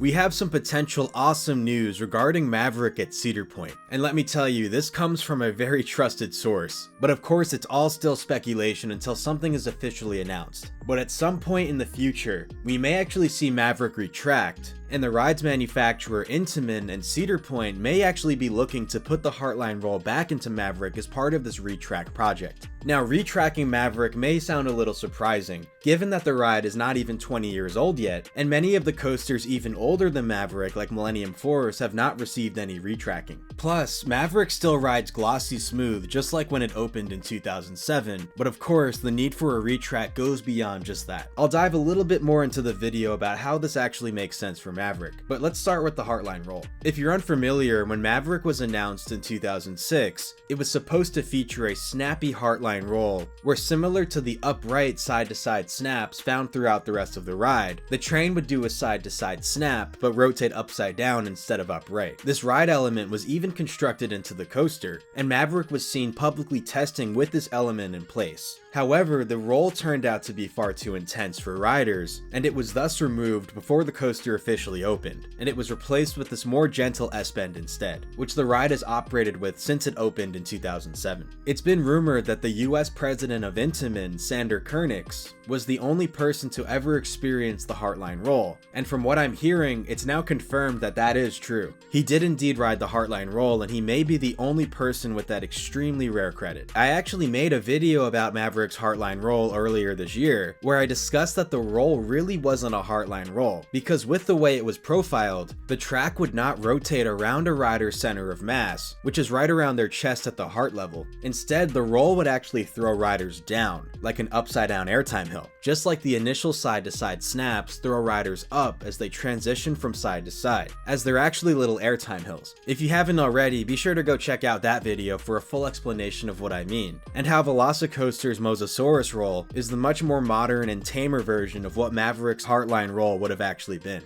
we have some potential awesome news regarding Maverick at Cedar Point. And let me tell you, this comes from a very trusted source. But of course, it's all still speculation until something is officially announced. But at some point in the future, we may actually see Maverick retract, and the ride's manufacturer Intamin and Cedar Point may actually be looking to put the Heartline roll back into Maverick as part of this retrack project. Now, retracking Maverick may sound a little surprising, given that the ride is not even 20 years old yet, and many of the coasters even older than Maverick like Millennium Force have not received any retracking. Plus, Maverick still rides glossy smooth just like when it opened in 2007, but of course the need for a retrack goes beyond just that. I'll dive a little bit more into the video about how this actually makes sense for Maverick, but let's start with the Heartline roll. If you're unfamiliar, when Maverick was announced in 2006, it was supposed to feature a snappy Heartline roll, where similar to the upright side-to-side snaps found throughout the rest of the ride, the train would do a side-to-side snap, but rotate upside down instead of upright. This ride element was even constructed into the coaster, and Maverick was seen publicly testing with this element in place. However, the roll turned out to be far too intense for riders, and it was thus removed before the coaster officially opened, and it was replaced with this more gentle S-bend instead, which the ride has operated with since it opened in 2007. It's been rumored that the US president of Intamin, Sander Kernix, was the only person to ever experience the Heartline roll, and from what I'm hearing, it's now confirmed that that is true. He did indeed ride the Heartline roll, and he may be the only person with that extremely rare credit. I actually made a video about Maverick's Heartline roll earlier this year, where I discussed that the roll really wasn't a Heartline roll, because with the way it was profiled, the track would not rotate around a rider's center of mass, which is right around their chest at the heart level. Instead, the roll would actually throw riders down, like an upside down airtime hill, just like the initial side-to-side snaps throw riders up as they transition from side to side, as they're actually little airtime hills. If you haven't already, be sure to go check out that video for a full explanation of what I mean, and how Velocicoaster's Mosasaurus roll is the much more modern and tamer version of what Maverick's Heartline roll would have actually been.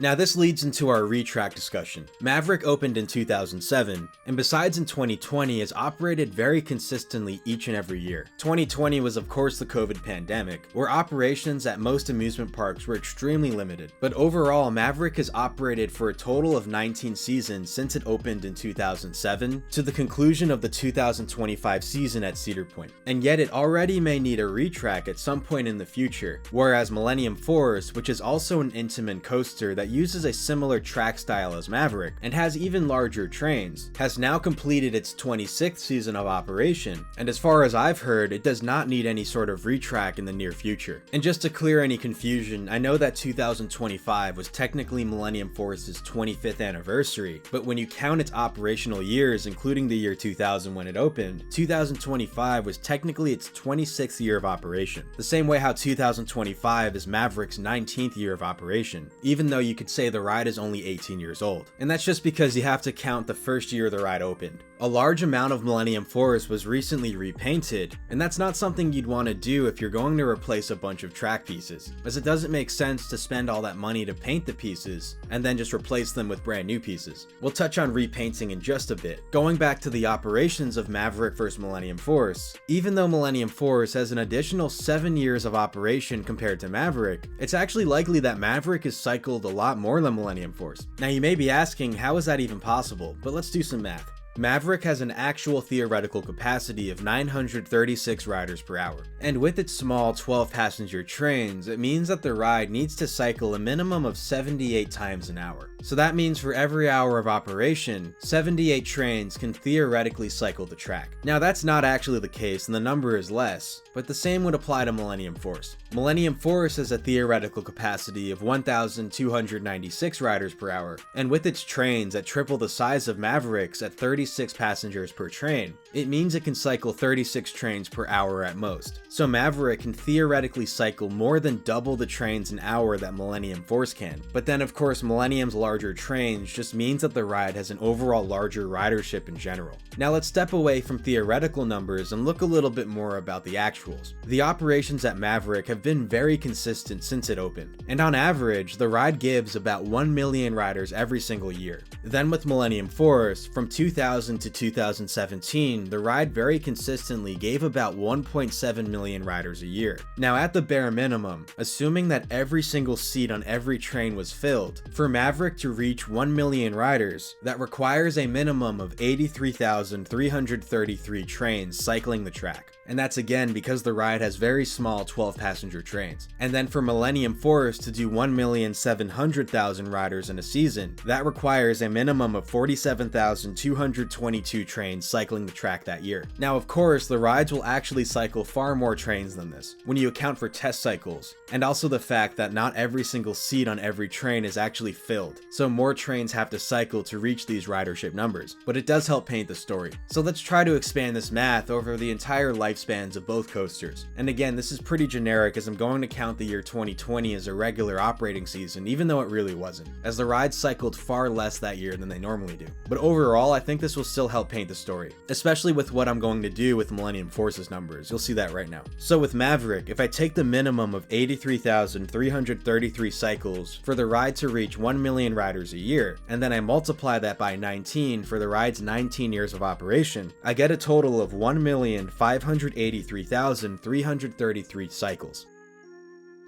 Now this leads into our retrack discussion. Maverick opened in 2007, and besides in 2020 has operated very consistently each and every year. 2020 was of course the COVID pandemic, where operations at most amusement parks were extremely limited, but overall Maverick has operated for a total of 19 seasons since it opened in 2007 to the conclusion of the 2025 season at Cedar Point. And yet it already may need a retrack at some point in the future, whereas Millennium Force, which is also an Intamin coaster that uses a similar track style as Maverick and has even larger trains, has now completed its 26th season of operation, and as far as I've heard, it does not need any sort of retrack in the near future. And just to clear any confusion, I know that 2025 was technically Millennium Force's 25th anniversary, but when you count its operational years, including the year 2000 when it opened, 2025 was technically its 26th year of operation. The same way how 2025 is Maverick's 19th year of operation, even though you could say the ride is only 18 years old. And that's just because you have to count the first year the ride opened. A large amount of Millennium Force was recently repainted, and that's not something you'd want to do if you're going to replace a bunch of track pieces, as it doesn't make sense to spend all that money to paint the pieces and then just replace them with brand new pieces. We'll touch on repainting in just a bit. Going back to the operations of Maverick vs Millennium Force, even though Millennium Force has an additional 7 years of operation compared to Maverick, it's actually likely that Maverick is cycled a lot more than Millennium Force. Now you may be asking, how is that even possible? But let's do some math. Maverick has an actual theoretical capacity of 936 riders per hour, and with its small 12-passenger trains, it means that the ride needs to cycle a minimum of 78 times an hour. So that means for every hour of operation, 78 trains can theoretically cycle the track. Now that's not actually the case, and the number is less, but the same would apply to Millennium Force. Millennium Force has a theoretical capacity of 1,296 riders per hour, and with its trains at triple the size of Maverick's at 36 passengers per train, it means it can cycle 36 trains per hour at most. So Maverick can theoretically cycle more than double the trains an hour that Millennium Force can. But then of course Millennium's larger trains just means that the ride has an overall larger ridership in general. Now let's step away from theoretical numbers and look a little bit more about the actuals. The operations at Maverick have been very consistent since it opened, and on average, the ride gives about 1 million riders every single year. Then with Millennium Force, from 2000 to 2017, 2019, the ride very consistently gave about 1.7 million riders a year. Now at the bare minimum, assuming that every single seat on every train was filled, for Maverick to reach 1 million riders, that requires a minimum of 83,333 trains cycling the track. And that's again because the ride has very small 12-passenger trains. And then for Millennium Force to do 1,700,000 riders in a season, that requires a minimum of 47,222 trains cycling the track that year. Now of course, the rides will actually cycle far more trains than this, when you account for test cycles, and also the fact that not every single seat on every train is actually filled, so more trains have to cycle to reach these ridership numbers, but it does help paint the story. So let's try to expand this math over the entire lifespans of both coasters. And again, this is pretty generic as I'm going to count the year 2020 as a regular operating season, even though it really wasn't, as the rides cycled far less that year than they normally do. But overall, I think this will still help paint the story, especially with what I'm going to do with Millennium Force's numbers. You'll see that right now. So with Maverick, if I take the minimum of 83,333 cycles for the ride to reach 1 million riders a year, and then I multiply that by 19 for the ride's 19 years of operation, I get a total of 1,583,333 cycles.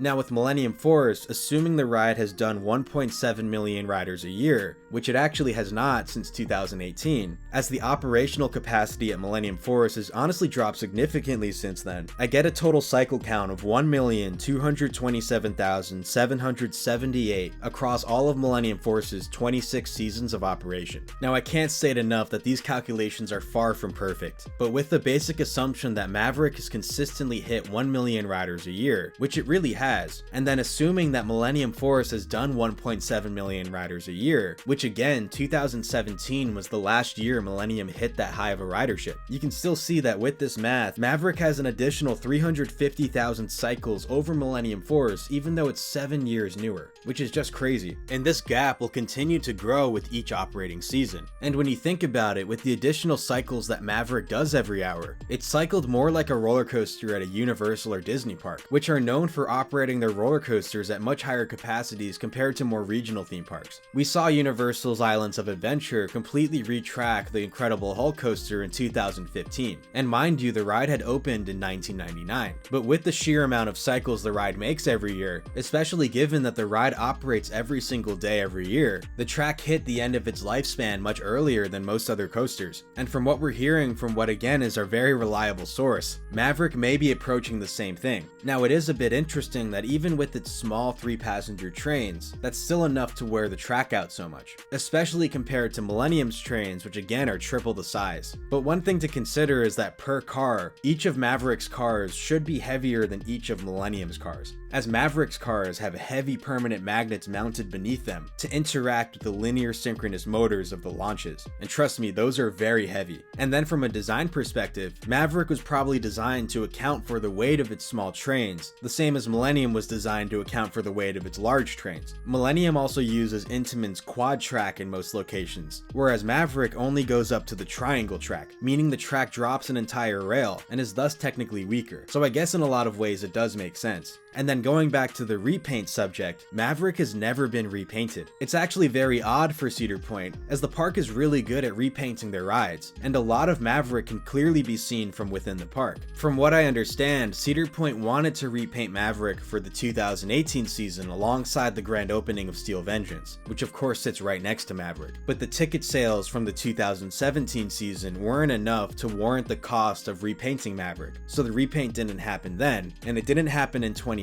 Now with Millennium Force, assuming the ride has done 1.7 million riders a year, which it actually has not since 2018, as the operational capacity at Millennium Force has honestly dropped significantly since then, I get a total cycle count of 1,227,778 across all of Millennium Force's 26 seasons of operation. Now I can't state enough that these calculations are far from perfect, but with the basic assumption that Maverick has consistently hit 1 million riders a year, which it really has, and then assuming that Millennium Force has done 1.7 million riders a year, which again, 2017 was the last year Millennium hit that high of a ridership, you can still see that with this math, Maverick has an additional 350,000 cycles over Millennium Force, even though it's 7 years newer, which is just crazy. And this gap will continue to grow with each operating season. And when you think about it, with the additional cycles that Maverick does every hour, it's cycled more like a roller coaster at a Universal or Disney park, which are known for operating their roller coasters at much higher capacities compared to more regional theme parks. We saw Universal's Islands of Adventure completely retrack the Incredible Hulk coaster in 2015, and mind you, the ride had opened in 1999. But with the sheer amount of cycles the ride makes every year, especially given that the ride operates every single day every year, the track hit the end of its lifespan much earlier than most other coasters. And from what we're hearing from what again is our very reliable source, Maverick may be approaching the same thing. Now it is a bit interesting that even with its small 3-passenger trains, that's still enough to wear the track out so much, especially compared to Millennium's trains, which again are triple the size. But one thing to consider is that per car, each of Maverick's cars should be heavier than each of Millennium's cars, as Maverick's cars have heavy permanent magnets mounted beneath them to interact with the linear synchronous motors of the launches, and trust me, those are very heavy. And then from a design perspective, Maverick was probably designed to account for the weight of its small trains, the same as Millennium was designed to account for the weight of its large trains. Millennium also uses Intamin's quad track in most locations, whereas Maverick only goes up to the triangle track, meaning the track drops an entire rail and is thus technically weaker. So I guess in a lot of ways it does make sense. And then going back to the repaint subject, Maverick has never been repainted. It's actually very odd for Cedar Point, as the park is really good at repainting their rides, and a lot of Maverick can clearly be seen from within the park. From what I understand, Cedar Point wanted to repaint Maverick for the 2018 season alongside the grand opening of Steel Vengeance, which of course sits right next to Maverick. But the ticket sales from the 2017 season weren't enough to warrant the cost of repainting Maverick, so the repaint didn't happen then, and it didn't happen in 2019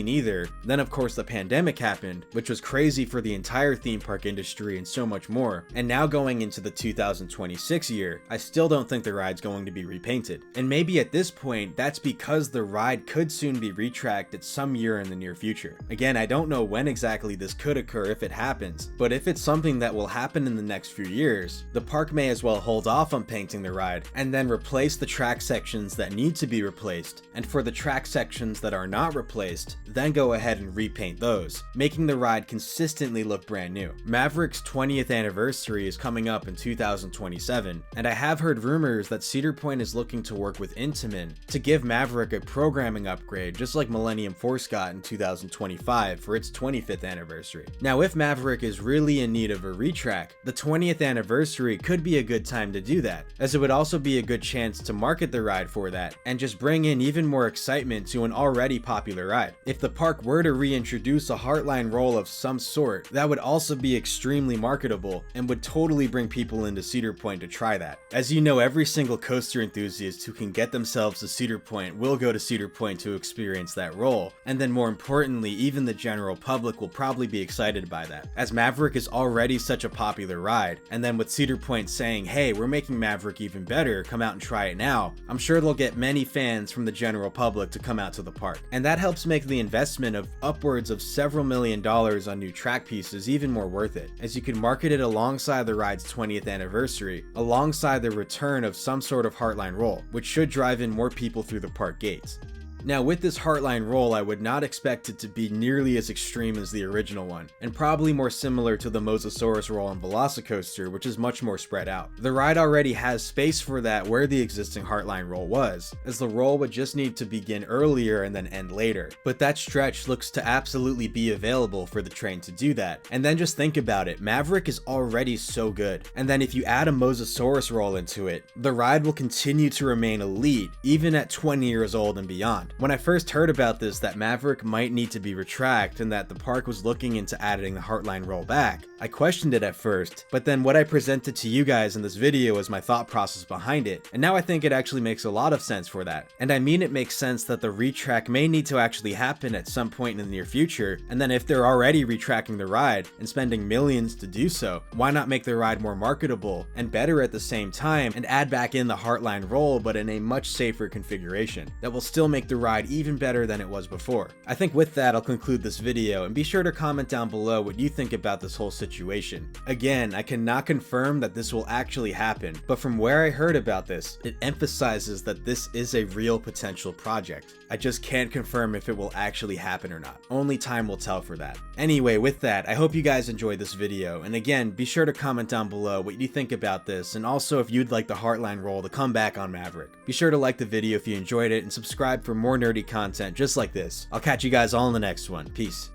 either. Then of course the pandemic happened, which was crazy for the entire theme park industry and so much more. And now going into the 2026 year, I still don't think the ride's going to be repainted. And maybe at this point, that's because the ride could soon be retracked at some year in the near future. Again, I don't know when exactly this could occur if it happens, but if it's something that will happen in the next few years, the park may as well hold off on painting the ride and then replace the track sections that need to be replaced, and for the track sections that are not replaced, then go ahead and repaint those, making the ride consistently look brand new. Maverick's 20th anniversary is coming up in 2027, and I have heard rumors that Cedar Point is looking to work with Intamin to give Maverick a programming upgrade just like Millennium Force Force got in 2025 for its 25th anniversary. Now, if Maverick is really in need of a retrack, the 20th anniversary could be a good time to do that, as it would also be a good chance to market the ride for that and just bring in even more excitement to an already popular ride. If the park were to reintroduce a Heartline roll of some sort, that would also be extremely marketable and would totally bring people into Cedar Point to try that. As you know, every single coaster enthusiast who can get themselves to Cedar Point will go to Cedar Point to experience that roll, and then more importantly, even the general public will probably be excited by that, as Maverick is already such a popular ride, and then with Cedar Point saying, hey, we're making Maverick even better, come out and try it now, I'm sure they'll get many fans from the general public to come out to the park. And that helps make the investment of upwards of several $1,000,000 on new track pieces even more worth it, as you can market it alongside the ride's 20th anniversary, alongside the return of some sort of Heartline roll, which should drive in more people through the park gates. Now, with this Heartline roll, I would not expect it to be nearly as extreme as the original one, and probably more similar to the Mosasaurus roll on Velocicoaster, which is much more spread out. The ride already has space for that where the existing Heartline roll was, as the roll would just need to begin earlier and then end later. But that stretch looks to absolutely be available for the train to do that. And then just think about it, Maverick is already so good, and then if you add a Mosasaurus roll into it, the ride will continue to remain elite, even at 20 years old and beyond. When I first heard about this, that Maverick might need to be retracked and that the park was looking into adding the Heartline roll back, I questioned it at first, but then what I presented to you guys in this video was my thought process behind it, and now I think it actually makes a lot of sense for that. And I mean, it makes sense that the retrack may need to actually happen at some point in the near future, and then if they're already retracking the ride and spending millions to do so, why not make the ride more marketable and better at the same time and add back in the Heartline roll, but in a much safer configuration that will still make the ride even better than it was before. I think with that, I'll conclude this video, and be sure to comment down below what you think about this whole situation. Again, I cannot confirm that this will actually happen, but from where I heard about this, it emphasizes that this is a real potential project. I just can't confirm if it will actually happen or not. Only time will tell for that. Anyway, with that, I hope you guys enjoyed this video, and again, be sure to comment down below what you think about this, and also if you'd like the Heartline roll to come back on Maverick. Be sure to like the video if you enjoyed it, and subscribe for more nerdy content just like this. I'll catch you guys all in the next one. Peace.